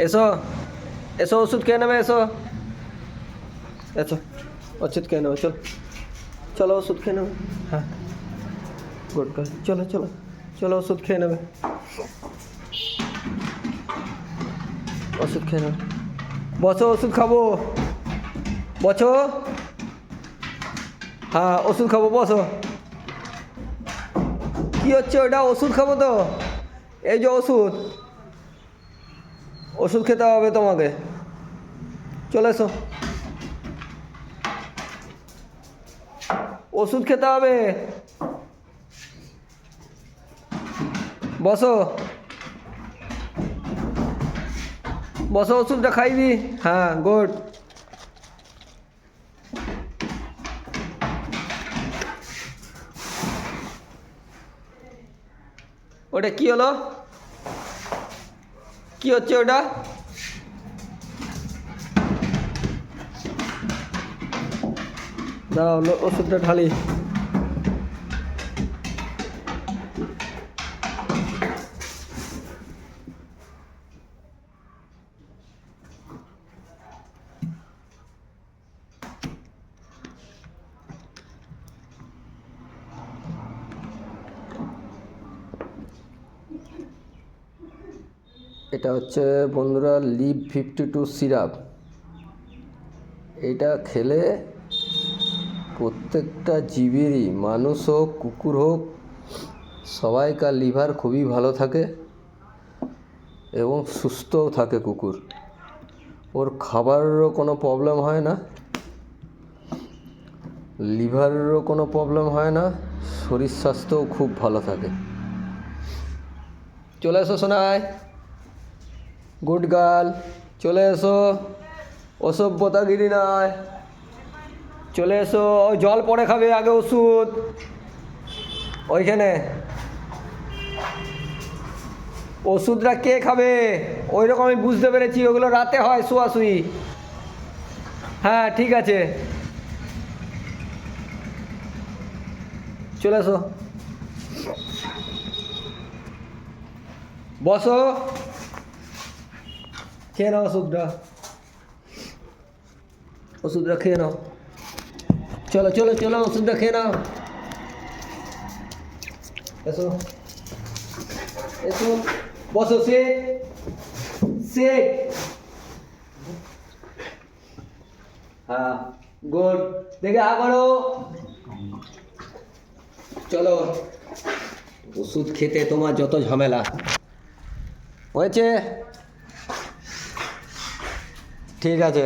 এসো এসো, ওষুধ খেয়ে নেবে, এসো এসো, ওষুধ খেয়ে নেবে, চলো চলো ওষুধ খেয়ে নেবে। হ্যাঁ গুড গার্ল, চলো চলো চলো ওষুধ খেয়ে নেবে, ওষুধ খেয়ে নেবে। বসো, ওষুধ খাবো, বসো। হ্যাঁ ওষুধ খাবো, বসো। কী হচ্ছে ওটা? ওষুধ খাবো তো, এই যে ওষুধ, ওষুধ খেতে হবে তোমাকে, চলে এসো, ওষুধ খেতে হবে, বসো বসো, ওষুধটা খাইবি। হ্যাঁ গুড। ওটা কি হলো? কি হচ্ছে ওটা? দাঁড়াও, ওষুধটা ঢালি। এটা হচ্ছে বন্ধুরা লিভ 52 সিরাপ। এটা খেলে প্রত্যেকটা জীবেরই, মানুষ হোক কুকুর হোক, সবাইকার লিভার খুবই ভালো থাকে এবং সুস্থও থাকে কুকুর। ওর খাবারেরও কোনো প্রবলেম হয় না, লিভারেরও কোনো প্রবলেম হয় না, শরীর স্বাস্থ্যও খুব ভালো থাকে। চলে এসো সোনাই, গুড গার্ল, চলে এসো, অসভ্যতাগিরি নয়, চলে এসো। ওই জল পরে খাবে, আগে ওষুধ ওইখানে। ওষুধটা কে খাবে? ওই রকম আমি বুঝতে পেরেছি, ওগুলো রাতে হয় শোয়াশুয়ি। হ্যাঁ ঠিক আছে, চলে এসো, বসো, খেয়ে নাও ওষুধটা, ওষুধটা খেয়ে নাও, চলো চলো চলো ওষুধটা খেয়ে নাও, এসো এসো, বসো, সেট সেট। হ্যাঁ গুড, দেখে হা করো, চলো। ওষুধ খেতে তোমার যত ঝামেলা হয়েছে, ঠিক আছে।